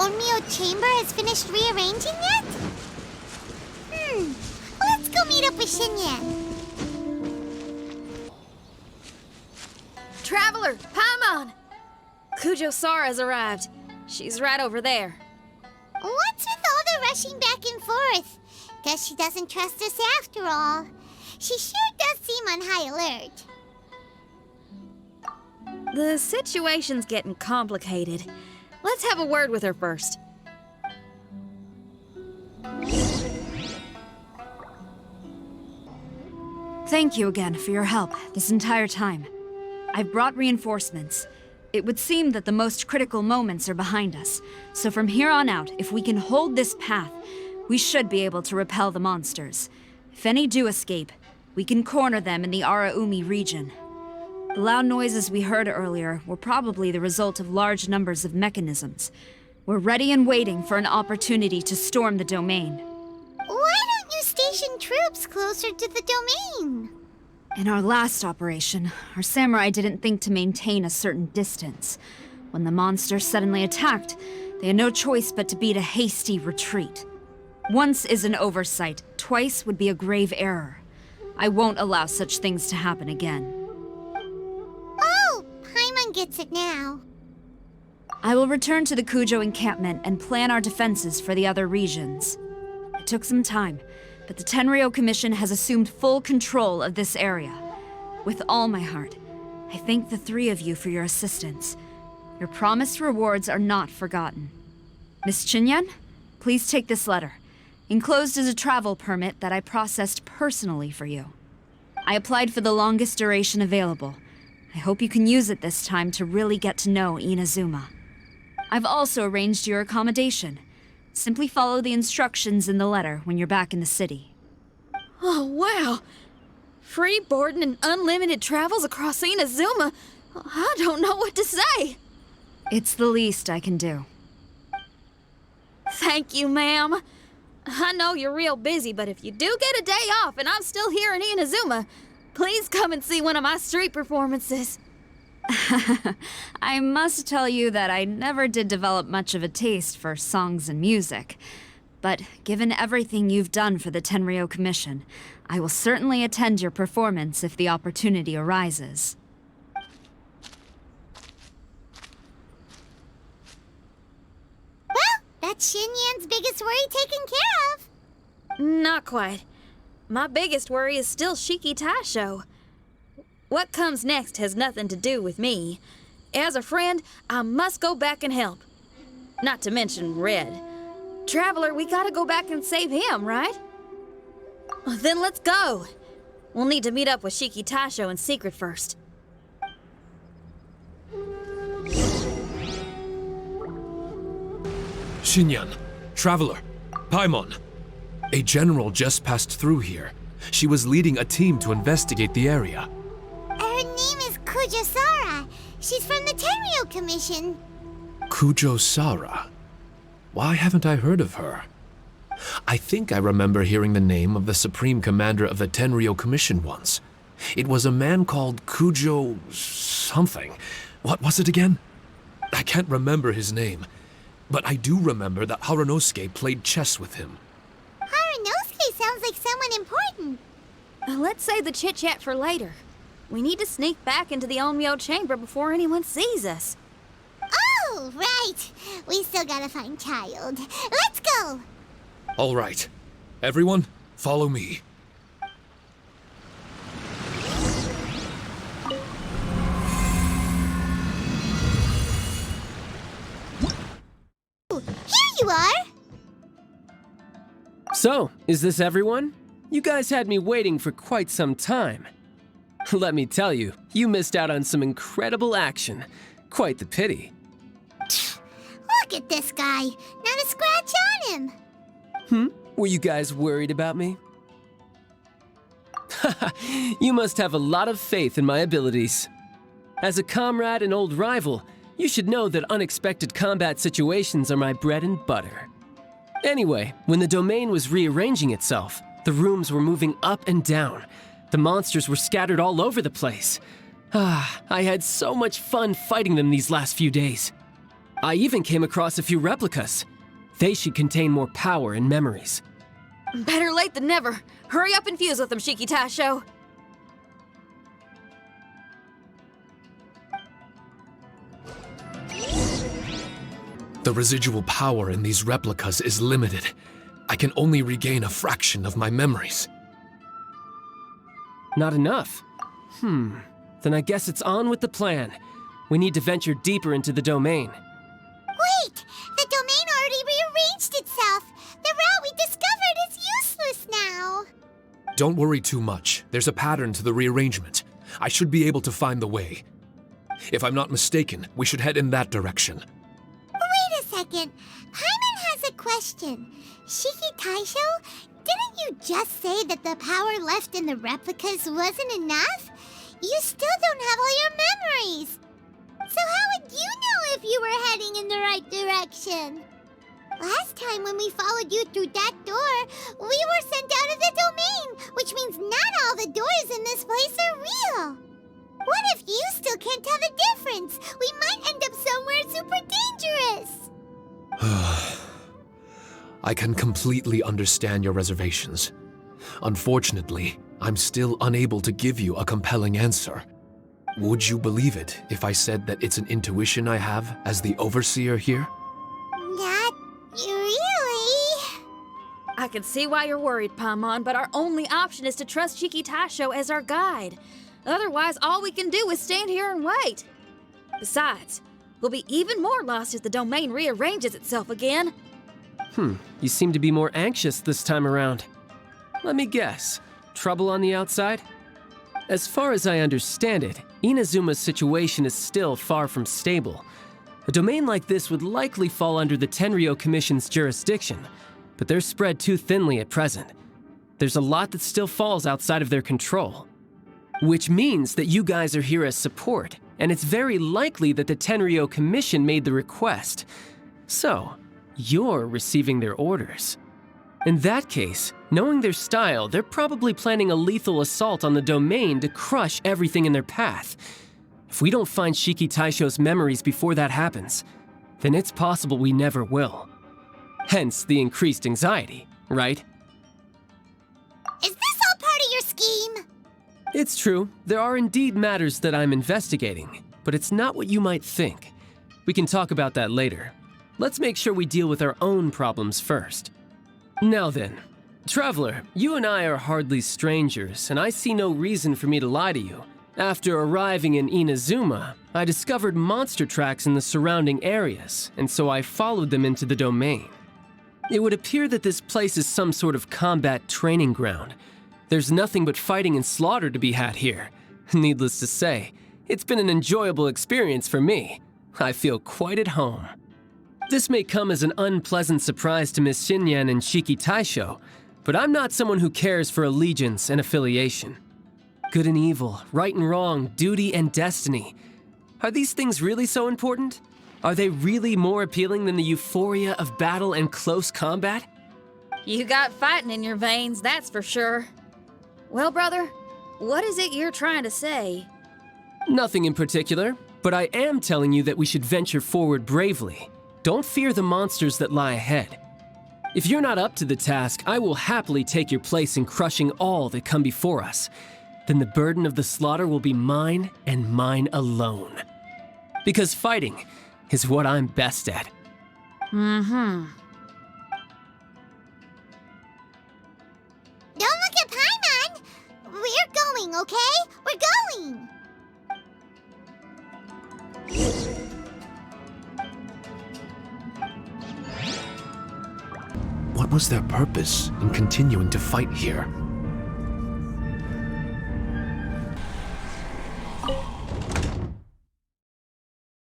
Onmyo chamber has finished rearranging yet? Let's go meet up with Shinyan. Traveler, Paimon! Kujo-Sara's arrived. She's right over there. What's with all the rushing back and forth? Guess she doesn't trust us after all. She sure does seem on high alert. The situation's getting complicated. Let's have a word with her first. Thank you again for your help this entire time. I've brought reinforcements. It would seem that the most critical moments are behind us, so from here on out, if we can hold this path, we should be able to repel the monsters. If any do escape, we can corner them in the Araumi region. The loud noises we heard earlier were probably the result of large numbers of mechanisms. We're ready and waiting for an opportunity to storm the domain. Why don't you station troops closer to the domain? In our last operation, our samurai didn't think to maintain a certain distance. When the monster suddenly attacked, they had no choice but to beat a hasty retreat. Once is an oversight, twice would be a grave error. I won't allow such things to happen again. Oh, Paimon gets it now. I will return to the Kujo encampment and plan our defenses for the other regions. It took some time, but the Tenryou Commission has assumed full control of this area. With all my heart, I thank the three of you for your assistance. Your promised rewards are not forgotten. Miss Chinyan, please take this letter. Enclosed is a travel permit that I processed personally for you. I applied for the longest duration available. I hope you can use it this time to really get to know Inazuma. I've also arranged your accommodation. Simply follow the instructions in the letter when you're back in the city. Oh, wow! Free boarding and unlimited travels across Inazuma? I don't know what to say! It's the least I can do. Thank you, ma'am. I know you're real busy, but if you do get a day off and I'm still here in Inazuma, please come and see one of my street performances. I must tell you that I never did develop much of a taste for songs and music. But given everything you've done for the Tenryou Commission, I will certainly attend your performance if the opportunity arises. Well, that's Shinyan's biggest worry taken care of. Not quite. My biggest worry is still Shiki Taishouu. What comes next has nothing to do with me. As a friend, I must go back and help. Not to mention Red. Traveler, we gotta go back and save him, right? Well, then let's go. We'll need to meet up with Shiki Taishouu in secret first. Shinyan, Traveler, Paimon. A general just passed through here. She was leading a team to investigate the area. Her name is Kujo-Sara. She's from the Tenryou Commission. Kujo-Sara? Why haven't I heard of her? I think I remember hearing the name of the Supreme Commander of the Tenryou Commission once. It was a man called Kujo... something. What was it again? I can't remember his name. But I do remember that Haranosuke played chess with him. Haranosuke sounds like someone important. Let's save the chit-chat for later. We need to sneak back into the Onmyo chamber before anyone sees us. Oh, right. We still gotta find Child. Let's go. All right. Everyone, follow me. Here you are. So, is this everyone? You guys had me waiting for quite some time. Let me tell you, you missed out on some incredible action. Quite the pity. Look at this guy. Not a scratch on him. Were you guys worried about me? You must have a lot of faith in my abilities. As a comrade and old rival, you should know that unexpected combat situations are my bread and butter. Anyway, when the domain was rearranging itself, the rooms were moving up and down. The monsters were scattered all over the place. I had so much fun fighting them these last few days. I even came across a few replicas. They should contain more power and memories. Better late than never. Hurry up and fuse with them, Shiki Taishow. The residual power in these replicas is limited. I can only regain a fraction of my memories. Not enough? Then I guess it's on with the plan. We need to venture deeper into the domain. Wait! The domain already rearranged itself! The route we discovered is useless now! Don't worry too much. There's a pattern to the rearrangement. I should be able to find the way. If I'm not mistaken, we should head in that direction. Wait a second. Paimon has a question. Shiki Taishow, didn't you just say that the power left in the replicas wasn't enough? You still don't have all your memories. So how would you know if you were heading in the right direction? Last time when we followed you through that door, we were sent out of the domain, which means not all the doors in this place are real. What if you still can't tell the difference? We might end up somewhere super dangerous. I can completely understand your reservations. Unfortunately, I'm still unable to give you a compelling answer. Would you believe it if I said that it's an intuition I have as the overseer here? Not really. I can see why you're worried, Paimon, but our only option is to trust Shiki Taishow as our guide. Otherwise, all we can do is stand here and wait. Besides, we'll be even more lost if the domain rearranges itself again. You seem to be more anxious this time around. Let me guess. Trouble on the outside? As far as I understand it, Inazuma's situation is still far from stable. A domain like this would likely fall under the Tenryou Commission's jurisdiction, but they're spread too thinly at present. There's a lot that still falls outside of their control. Which means that you guys are here as support, and it's very likely that the Tenryou Commission made the request. So, you're receiving their orders. In that case, knowing their style, they're probably planning a lethal assault on the domain to crush everything in their path. If we don't find Shiki Taishou's memories before that happens, then it's possible we never will. Hence the increased anxiety, right? Is this all part of your scheme? It's true, there are indeed matters that I'm investigating, but it's not what you might think. We can talk about that later. Let's make sure we deal with our own problems first. Now then, Traveler, you and I are hardly strangers, and I see no reason for me to lie to you. After arriving in Inazuma, I discovered monster tracks in the surrounding areas, and so I followed them into the domain. It would appear that this place is some sort of combat training ground. There's nothing but fighting and slaughter to be had here. Needless to say, it's been an enjoyable experience for me. I feel quite at home. This may come as an unpleasant surprise to Miss Xinyan and Shiki Taishow, but I'm not someone who cares for allegiance and affiliation. Good and evil, right and wrong, duty and destiny. Are these things really so important? Are they really more appealing than the euphoria of battle and close combat? You got fighting in your veins, that's for sure. Well, brother, what is it you're trying to say? Nothing in particular, but I am telling you that we should venture forward bravely. Don't fear the monsters that lie ahead. If you're not up to the task, I will happily take your place in crushing all that come before us. Then the burden of the slaughter will be mine and mine alone. Because fighting is what I'm best at. Don't look at Paimon! We're going, okay? We're going! What was their purpose in continuing to fight here?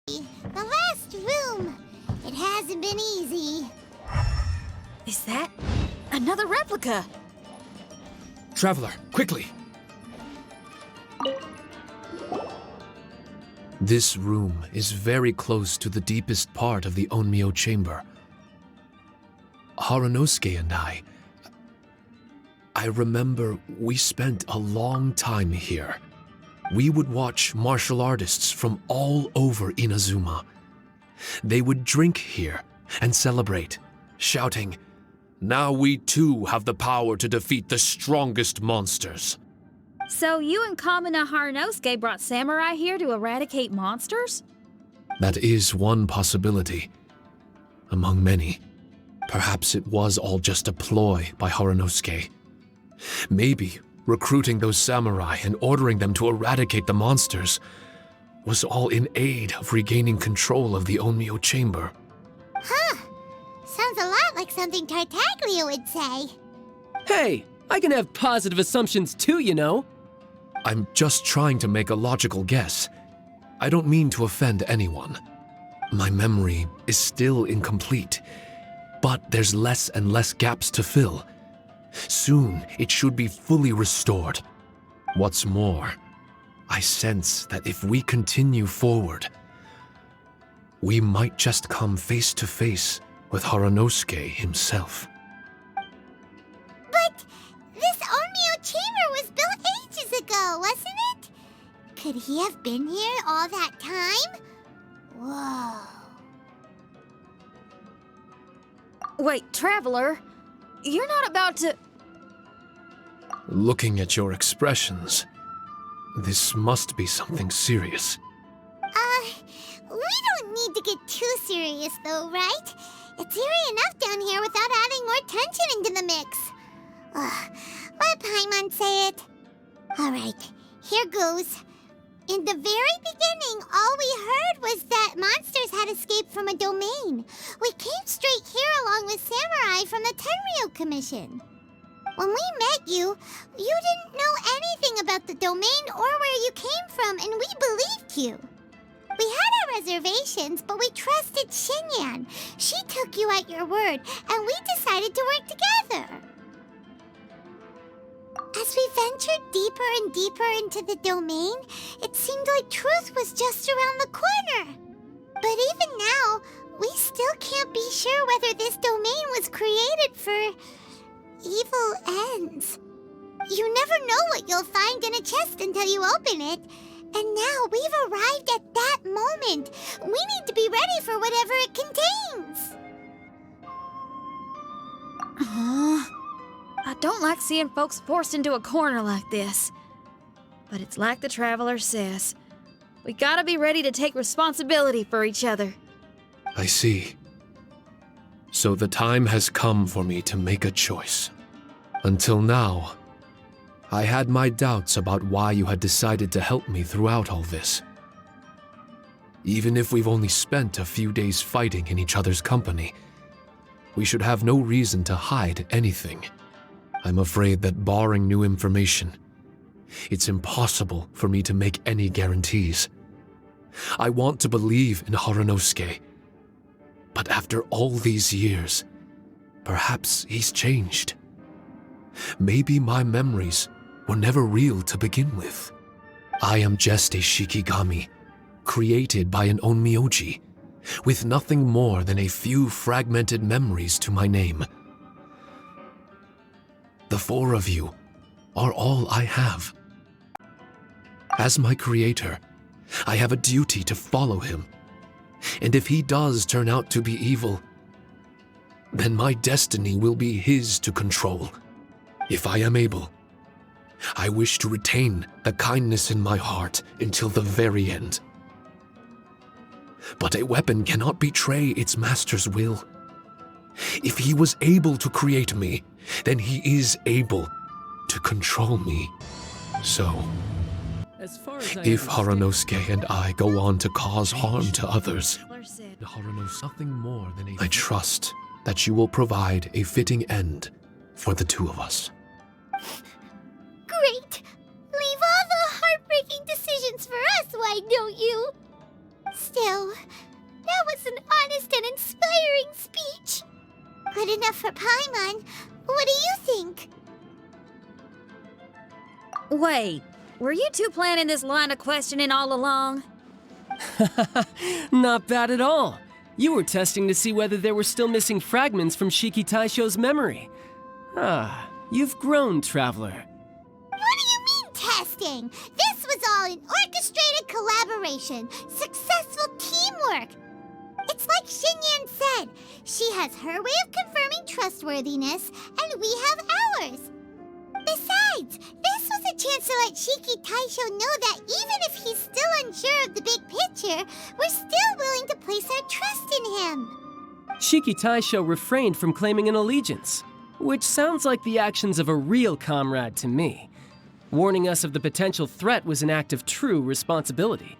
The last room. It hasn't been easy. Is that another replica? Traveler, quickly! This room is very close to the deepest part of the Onmyo chamber. Harunosuke and I remember we spent a long time here. We would watch martial artists from all over Inazuma. They would drink here and celebrate, shouting, "Now we too have the power to defeat the strongest monsters." So you and Kamina Harunosuke brought samurai here to eradicate monsters? That is one possibility, among many. Perhaps it was all just a ploy by Harunosuke. Maybe recruiting those samurai and ordering them to eradicate the monsters was all in aid of regaining control of the Onmyo chamber. Huh. Sounds a lot like something Tartaglia would say. Hey, I can have positive assumptions too, you know. I'm just trying to make a logical guess. I don't mean to offend anyone. My memory is still incomplete, but there's less and less gaps to fill. Soon, it should be fully restored. What's more, I sense that if we continue forward, we might just come face to face with Harunosuke himself. But this Onmyo chamber was built ages ago, wasn't it? Could he have been here all that time? Whoa. Wait, Traveler, you're not about to... Looking at your expressions, this must be something serious. We don't need to get too serious though, right? It's eerie enough down here without adding more tension into the mix. Let Paimon say it. Alright, here goes. In the very beginning, all we heard was that monsters had escaped from a domain. We came straight here along with samurai from the Tenryou Commission. When we met you, you didn't know anything about the domain or where you came from, and we believed you. We had our reservations, but we trusted Shinyan. She took you at your word, and we decided to work together. As we ventured deeper and deeper into the domain, it seemed like truth was just around the corner. But even now, we still can't be sure whether this domain was created for evil ends. You never know what you'll find in a chest until you open it. And now we've arrived at that moment. We need to be ready for whatever it contains. I don't like seeing folks forced into a corner like this. But it's like the Traveler says. We gotta be ready to take responsibility for each other. I see. So the time has come for me to make a choice. Until now, I had my doubts about why you had decided to help me throughout all this. Even if we've only spent a few days fighting in each other's company, we should have no reason to hide anything. I'm afraid that barring new information, it's impossible for me to make any guarantees. I want to believe in Harunosuke, but after all these years, perhaps he's changed. Maybe my memories were never real to begin with. I am just a Shikigami, created by an Onmyoji, with nothing more than a few fragmented memories to my name. The four of you are all I have. As my creator, I have a duty to follow him. And if he does turn out to be evil, then my destiny will be his to control. If I am able, I wish to retain the kindness in my heart until the very end. But a weapon cannot betray its master's will. If he was able to create me, then he is able to control me. So, As far as if Harunosuke and I go on to cause harm to others, Traveler said, nothing more than I trust that you will provide a fitting end for the two of us. Great! Leave all the heartbreaking decisions for us, why don't you? Still, that was an honest and inspiring speech. Good enough for Paimon. What do you think? Wait, were you two planning this line of questioning all along? Not bad at all. You were testing to see whether there were still missing fragments from Shiki Taishou's memory. Ah, you've grown, Traveler. What do you mean, testing? This was all an orchestrated collaboration, successful teamwork. It It's like Xinyan said. She has her way of confirming trustworthiness, and we have ours. Besides, this was a chance to let Shiki Taisho know that even if he's still unsure of the big picture, we're still willing to place our trust in him. Shiki Taisho refrained from claiming an allegiance, which sounds like the actions of a real comrade to me. Warning us of the potential threat was an act of true responsibility.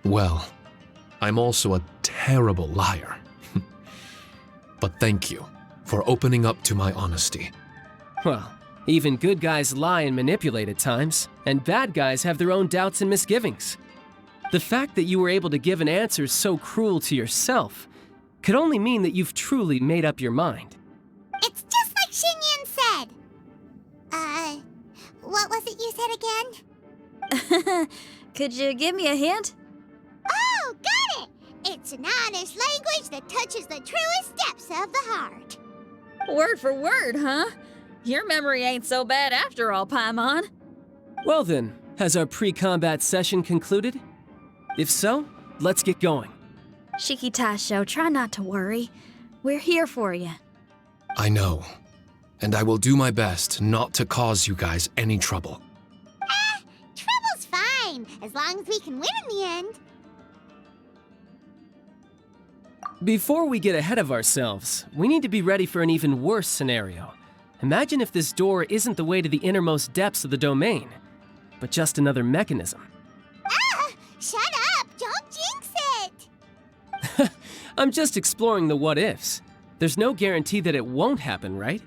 Well, I'm also a terrible liar. But thank you for opening up to my honesty. Well, even good guys lie and manipulate at times, and bad guys have their own doubts and misgivings. The fact that you were able to give an answer so cruel to yourself could only mean that you've truly made up your mind. It's just like Xinyan said. What was it you said again? Could you give me a hint? Oh, got it! It's an honest language that touches the truest depths of the heart. Word for word, huh? Your memory ain't so bad after all, Paimon. Well then, has our pre-combat session concluded? If so, let's get going. Shiki Taisho, try not to worry. We're here for you. I know, and I will do my best not to cause you guys any trouble. Trouble's fine, as long as we can win in the end. Before we get ahead of ourselves, we need to be ready for an even worse scenario. Imagine if this door isn't the way to the innermost depths of the domain, but just another mechanism. Shut up! Don't jinx it! I'm just exploring the what-ifs. There's no guarantee that it won't happen, right?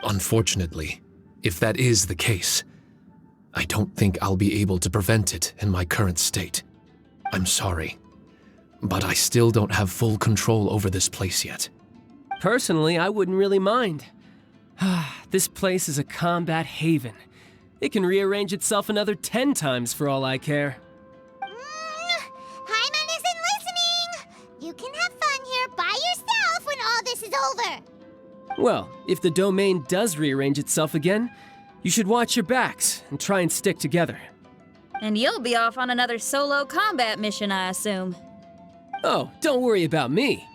Unfortunately, if that is the case, I don't think I'll be able to prevent it in my current state. I'm sorry, but I still don't have full control over this place yet. Personally, I wouldn't really mind. This place is a combat haven. It can rearrange itself another 10 times for all I care. Paimon isn't listening! You can have fun here by yourself when all this is over! Well, if the domain does rearrange itself again, you should watch your backs and try and stick together. And you'll be off on another solo combat mission, I assume. Oh, don't worry about me.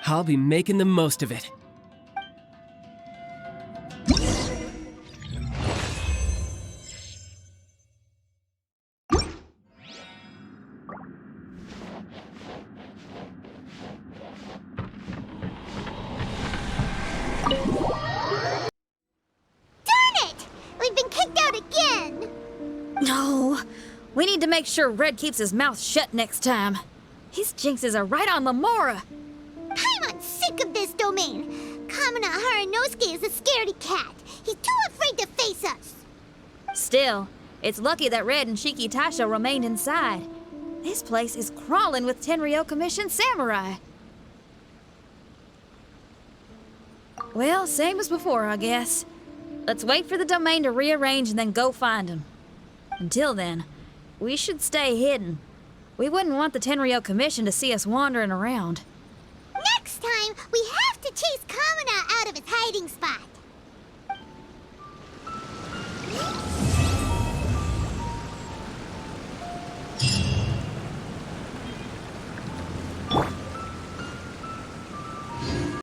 I'll be making the most of it. No, we need to make sure Red keeps his mouth shut next time. His jinxes are right on Lamora. Paimon's sick of this domain. Kamina Haranosuke is a scaredy cat. He's too afraid to face us. Still, it's lucky that Red and Shiki Taisho remained inside. This place is crawling with Tenryo Commission samurai. Well, same as before, I guess. Let's wait for the domain to rearrange and then go find him. Until then, we should stay hidden. We wouldn't want the Tenryo Commission to see us wandering around. Next time, we have to chase Kamina